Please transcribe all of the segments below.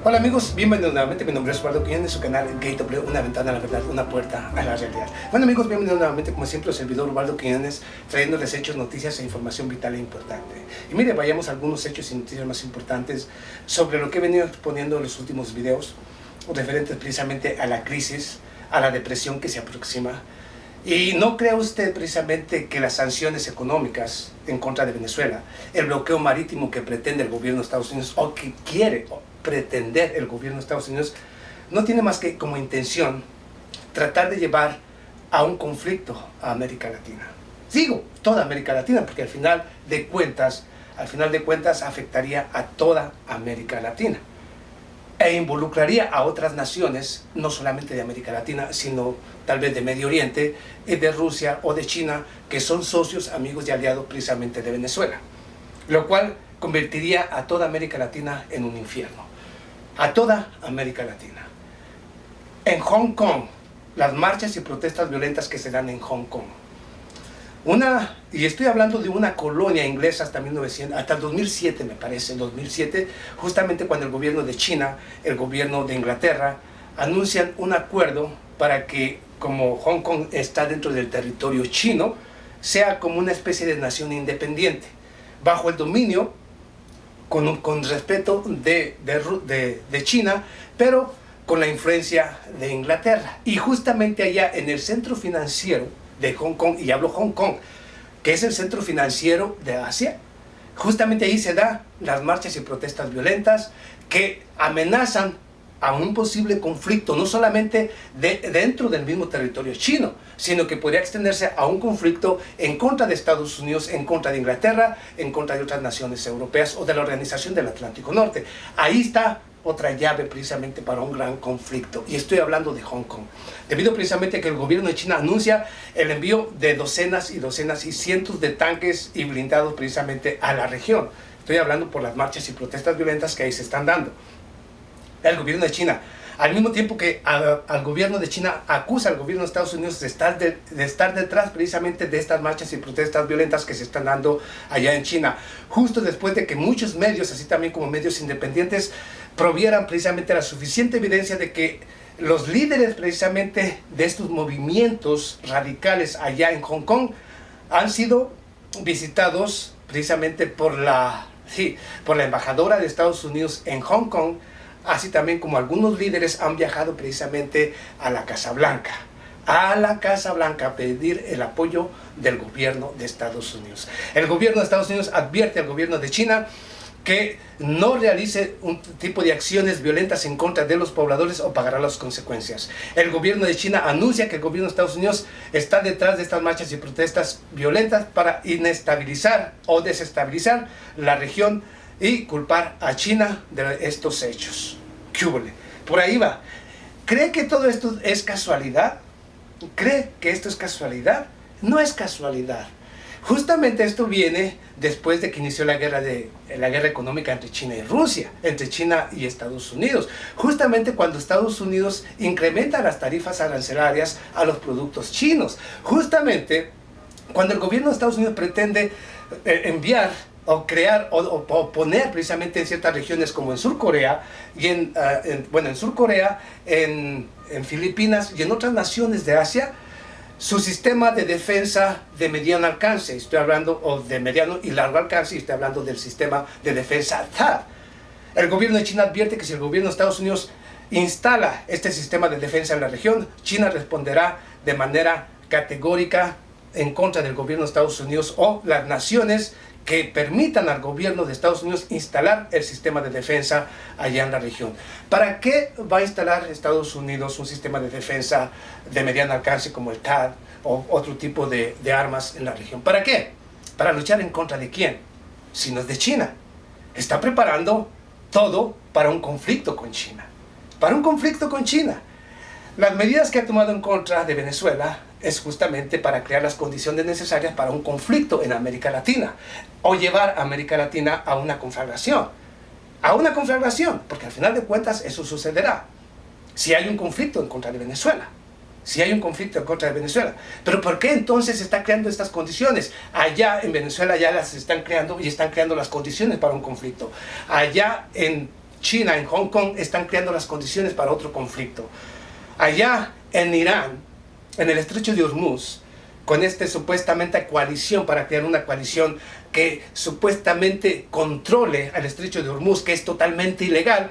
Hola amigos, bienvenidos nuevamente. Mi nombre es Osvaldo Quiñones, de su canal Gateway, una ventana a la verdad, una puerta a la realidad. Bueno amigos, bienvenidos nuevamente, como siempre, el servidor Osvaldo Quiñones, trayéndoles hechos, noticias e información vital e importante. Y mire, vayamos a algunos hechos y noticias más importantes sobre lo que he venido exponiendo en los últimos videos, referentes precisamente a la crisis, a la depresión que se aproxima. Y no crea usted precisamente que las sanciones económicas en contra de Venezuela, el bloqueo marítimo que pretende el gobierno de Estados Unidos o que quiere pretender el gobierno de Estados Unidos, no tiene más que como intención tratar de llevar a un conflicto a América Latina. Digo, toda América Latina, porque al final de cuentas afectaría a toda América Latina e involucraría a otras naciones, no solamente de América Latina, sino tal vez de Medio Oriente, de Rusia o de China, que son socios, amigos y aliados precisamente de Venezuela, lo cual convertiría a toda América Latina en un infierno. A toda América Latina. En Hong Kong, las marchas y protestas violentas que se dan en Hong Kong. Y estoy hablando de una colonia inglesa hasta el 2007 me parece, en 2007, justamente cuando el gobierno de China, el gobierno de Inglaterra, anuncian un acuerdo para que, como Hong Kong está dentro del territorio chino, sea como una especie de nación independiente, bajo el dominio con respeto de China, pero con la influencia de Inglaterra. Y justamente allá en el centro financiero de Hong Kong, y hablo Hong Kong, que es el centro financiero de Asia, justamente ahí se dan las marchas y protestas violentas que amenazan a un posible conflicto, no solamente dentro del mismo territorio chino, sino que podría extenderse a un conflicto en contra de Estados Unidos, en contra de Inglaterra, en contra de otras naciones europeas o de la Organización del Atlántico Norte. Ahí está otra llave precisamente para un gran conflicto, y estoy hablando de Hong Kong, debido precisamente a que el gobierno de China anuncia el envío de docenas y docenas y cientos de tanques y blindados precisamente a la región. Estoy hablando por las marchas y protestas violentas que ahí se están dando. El gobierno de China, al mismo tiempo que al gobierno de China acusa al gobierno de Estados Unidos de estar detrás precisamente de estas marchas y protestas violentas que se están dando allá en China, justo después de que muchos medios, así también como medios independientes, provieran precisamente la suficiente evidencia de que los líderes precisamente de estos movimientos radicales allá en Hong Kong han sido visitados precisamente por la embajadora de Estados Unidos en Hong Kong, así también como algunos líderes han viajado precisamente a la Casa Blanca, a pedir el apoyo del gobierno de Estados Unidos. El gobierno de Estados Unidos advierte al gobierno de China que no realice un tipo de acciones violentas en contra de los pobladores o pagará las consecuencias. El gobierno de China anuncia que el gobierno de Estados Unidos está detrás de estas marchas y protestas violentas para inestabilizar o desestabilizar la región y culpar a China de estos hechos. ¿Qué hubo? Por ahí va. ¿Cree que todo esto es casualidad? ¿Cree que esto es casualidad? No es casualidad. Justamente esto viene después de que inició la guerra económica entre China y Rusia, entre China y Estados Unidos. Justamente cuando Estados Unidos incrementa las tarifas arancelarias a los productos chinos. Justamente cuando el gobierno de Estados Unidos pretende enviar o crear o poner precisamente en ciertas regiones como en Sur Corea y en Sur Corea, en Filipinas y en otras naciones de Asia, su sistema de defensa de mediano alcance, estoy hablando, o de mediano y largo alcance, y estoy hablando del sistema de defensa THAAD. El gobierno de China advierte que si el gobierno de Estados Unidos instala este sistema de defensa en la región, China responderá de manera categórica en contra del gobierno de Estados Unidos o las naciones que permitan al gobierno de Estados Unidos instalar el sistema de defensa allá en la región. ¿Para qué va a instalar Estados Unidos un sistema de defensa de mediano alcance como el THAAD o otro tipo de armas en la región? ¿Para qué? ¿Para luchar en contra de quién? Si no es de China. Está preparando todo para un conflicto con China. Para un conflicto con China. Las medidas que ha tomado en contra de Venezuela es justamente para crear las condiciones necesarias para un conflicto en América Latina o llevar a América Latina a una conflagración, porque al final de cuentas eso sucederá si hay un conflicto en contra de Venezuela. Pero ¿por qué entonces se está creando estas condiciones? Allá en Venezuela ya las están creando y están creando las condiciones para un conflicto. Allá en China en Hong Kong están creando las condiciones para otro conflicto. Allá en Irán, en el estrecho de Hormuz, con supuestamente coalición, para crear una coalición que supuestamente controle al estrecho de Hormuz, que es totalmente ilegal,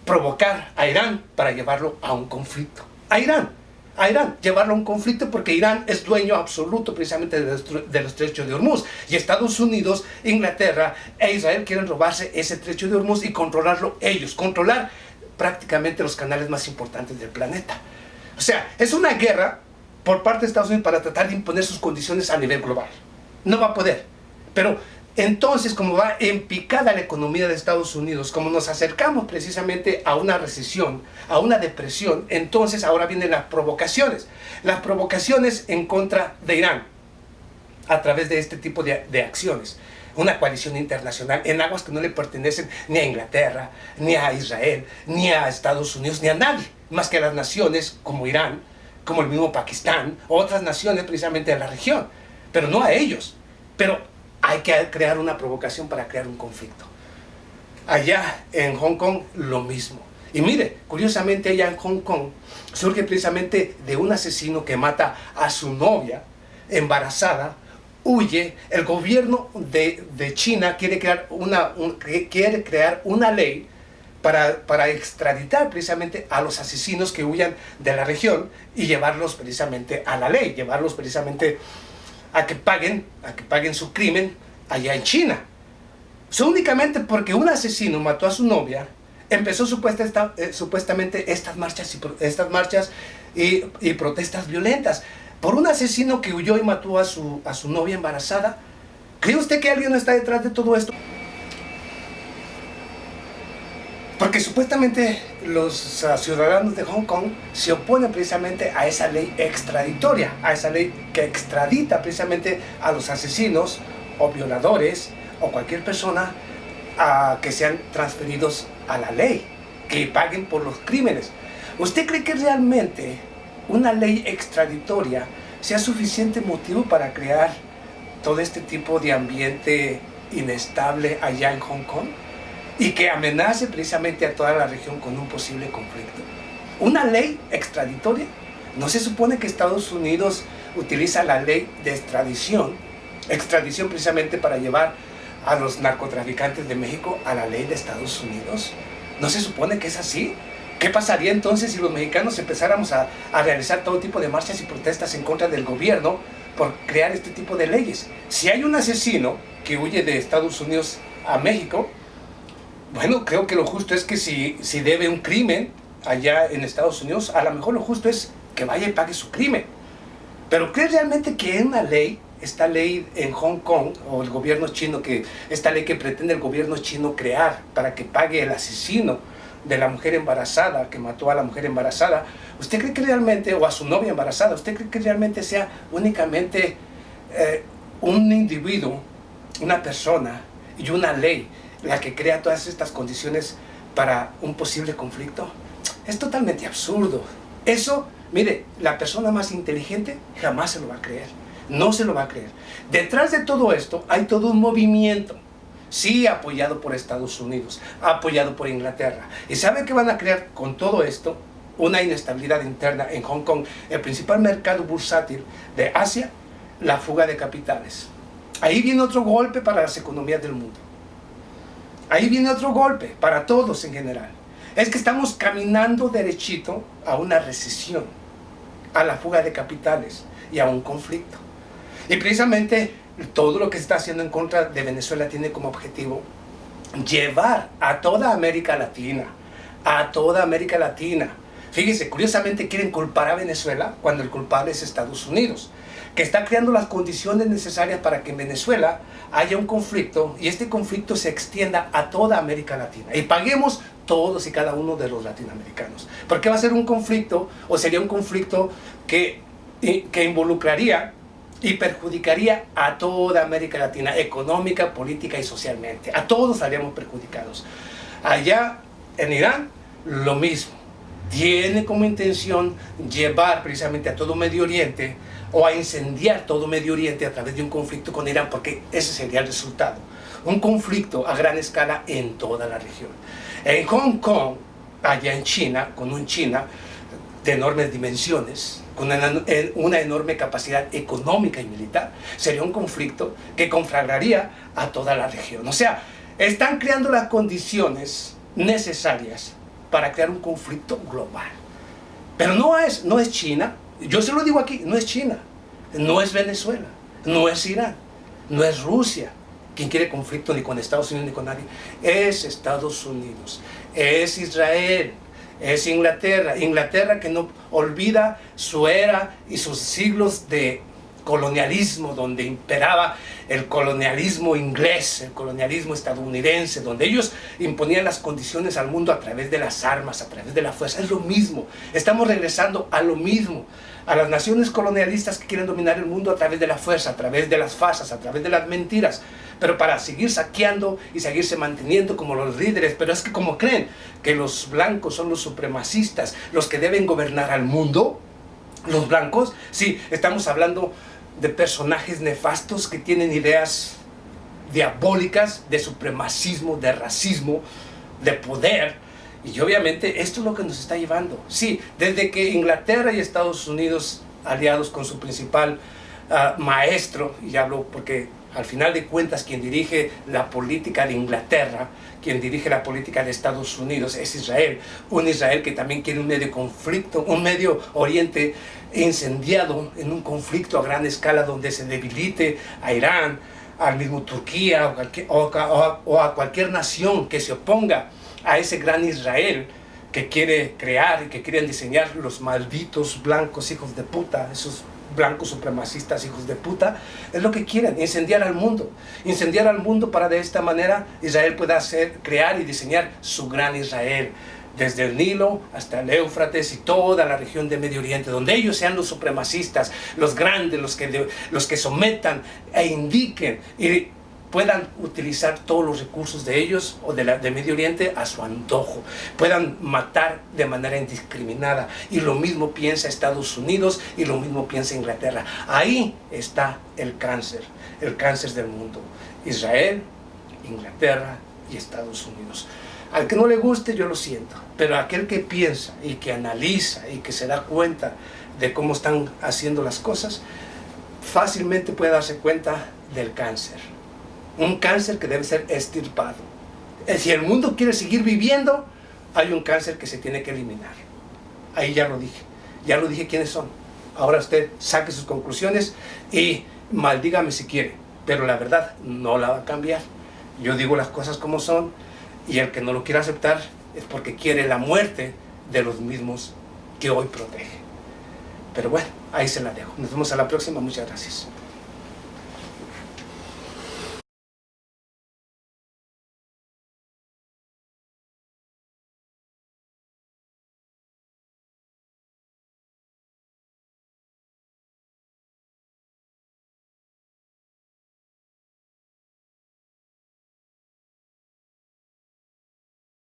provocar a Irán para llevarlo a un conflicto. A Irán, llevarlo a un conflicto, porque Irán es dueño absoluto precisamente del estrecho de Hormuz. Y Estados Unidos, Inglaterra e Israel quieren robarse ese estrecho de Hormuz y controlarlo ellos, controlar prácticamente los canales más importantes del planeta. O sea, es una guerra por parte de Estados Unidos para tratar de imponer sus condiciones a nivel global. No va a poder. Pero entonces, como va en picada la economía de Estados Unidos, como nos acercamos precisamente a una recesión, a una depresión, entonces ahora vienen las provocaciones. Las provocaciones en contra de Irán, a través de este tipo de acciones. Una coalición internacional en aguas que no le pertenecen ni a Inglaterra, ni a Israel, ni a Estados Unidos, ni a nadie, más que a las naciones como Irán, como el mismo Pakistán, otras naciones precisamente de la región, pero no a ellos. Pero hay que crear una provocación para crear un conflicto. Allá en Hong Kong lo mismo. Y mire, curiosamente allá en Hong Kong surge precisamente de un asesino que mata a su novia embarazada, huye. El gobierno de China quiere crear una ley para extraditar precisamente a los asesinos que huyan de la región y llevarlos precisamente a la ley, llevarlos precisamente a que paguen su crimen allá en China. Únicamente porque un asesino mató a su novia, empezó supuestamente estas marchas y protestas violentas. Por un asesino que huyó y mató a su novia embarazada. ¿Cree usted que alguien está detrás de todo esto? Porque supuestamente los ciudadanos de Hong Kong se oponen precisamente a esa ley extraditoria, a esa ley que extradita precisamente a los asesinos o violadores o cualquier persona que sean transferidos a la ley, que paguen por los crímenes. ¿Usted cree que realmente una ley extraditoria sea suficiente motivo para crear todo este tipo de ambiente inestable allá en Hong Kong? Y que amenace precisamente a toda la región con un posible conflicto. ¿Una ley extraditoria? ¿No se supone que Estados Unidos utiliza la ley de extradición precisamente para llevar a los narcotraficantes de México a la ley de Estados Unidos? ¿No se supone que es así? ¿Qué pasaría entonces si los mexicanos empezáramos a realizar todo tipo de marchas y protestas en contra del gobierno por crear este tipo de leyes? Si hay un asesino que huye de Estados Unidos a México, bueno, creo que lo justo es que si debe un crimen allá en Estados Unidos, a lo mejor lo justo es que vaya y pague su crimen. Pero ¿cree realmente que es una ley, esta ley en Hong Kong, o el gobierno chino, esta ley que pretende el gobierno chino crear para que pague el asesino de la mujer embarazada, que mató a la mujer embarazada, ¿usted cree que realmente, o a su novia embarazada, usted cree que realmente sea únicamente un individuo, una persona y una ley la que crea todas estas condiciones para un posible conflicto? Es totalmente absurdo. Eso, mire, la persona más inteligente jamás se lo va a creer. No se lo va a creer. Detrás de todo esto hay todo un movimiento, sí apoyado por Estados Unidos, apoyado por Inglaterra. ¿Y sabe qué van a crear con todo esto? Una inestabilidad interna en Hong Kong, el principal mercado bursátil de Asia, la fuga de capitales. Ahí viene otro golpe para las economías del mundo. Ahí viene otro golpe para todos en general. Es que estamos caminando derechito a una recesión, a la fuga de capitales y a un conflicto. Y precisamente todo lo que se está haciendo en contra de Venezuela tiene como objetivo llevar a toda América Latina, Fíjese, curiosamente quieren culpar a Venezuela cuando el culpable es Estados Unidos, que está creando las condiciones necesarias para que en Venezuela haya un conflicto y este conflicto se extienda a toda América Latina y paguemos todos y cada uno de los latinoamericanos. Porque va a ser un conflicto, o sería un conflicto que involucraría y perjudicaría a toda América Latina, económica, política y socialmente. A todos estaríamos perjudicados. Allá en Irán, lo mismo. Tiene como intención llevar precisamente a todo Medio Oriente, o a incendiar todo Medio Oriente a través de un conflicto con Irán, porque ese sería el resultado. un conflicto a gran escala en toda la región. En Hong Kong, allá en China, con un China de enormes dimensiones, con una enorme capacidad económica y militar, sería un conflicto que conflagraría a toda la región. O sea, están creando las condiciones necesarias para crear un conflicto global. Pero no es China, yo se lo digo aquí, no es China, no es Venezuela, no es Irán, no es Rusia quien quiere conflicto ni con Estados Unidos ni con nadie, es Estados Unidos, es Israel, es Inglaterra. Inglaterra que no olvida su era y sus siglos de colonialismo, donde imperaba el colonialismo inglés, el colonialismo estadounidense, donde ellos imponían las condiciones al mundo a través de las armas, a través de la fuerza. Es lo mismo, estamos regresando a lo mismo, a las naciones colonialistas que quieren dominar el mundo a través de la fuerza, a través de las farsas, a través de las mentiras, pero para seguir saqueando y seguirse manteniendo como los líderes. Pero es que como creen que los blancos son los supremacistas, los que deben gobernar al mundo, los blancos, sí, estamos hablando de personajes nefastos que tienen ideas diabólicas de supremacismo, de racismo, de poder. Y obviamente esto es lo que nos está llevando. Sí, desde que Inglaterra y Estados Unidos, aliados con su principal maestro, y hablo porque al final de cuentas quien dirige la política de Inglaterra, quien dirige la política de Estados Unidos es Israel, un Israel que también quiere un medio conflicto, un Medio Oriente incendiado en un conflicto a gran escala donde se debilite a Irán, al mismo Turquía o a cualquier nación que se oponga a ese gran Israel que quiere crear y que quieren diseñar los malditos blancos hijos de puta, esos blancos supremacistas hijos de puta. Es lo que quieren, incendiar al mundo para de esta manera Israel pueda crear y diseñar su gran Israel, desde el Nilo hasta el Éufrates y toda la región de Medio Oriente, donde ellos sean los supremacistas, los grandes, los que sometan e indiquen y puedan utilizar todos los recursos de ellos o de Medio Oriente a su antojo, puedan matar de manera indiscriminada. Y lo mismo piensa Estados Unidos y lo mismo piensa Inglaterra. Ahí está el cáncer del mundo: Israel, Inglaterra y Estados Unidos. Al que no le guste, yo lo siento, pero aquel que piensa y que analiza y que se da cuenta de cómo están haciendo las cosas, fácilmente puede darse cuenta del cáncer. Un cáncer que debe ser extirpado. Si el mundo quiere seguir viviendo, hay un cáncer que se tiene que eliminar. Ahí ya lo dije quiénes son. Ahora usted saque sus conclusiones y maldígame si quiere, pero la verdad no la va a cambiar. Yo digo las cosas como son, y el que no lo quiera aceptar es porque quiere la muerte de los mismos que hoy protege. Pero bueno, ahí se la dejo. Nos vemos a la próxima. Muchas gracias.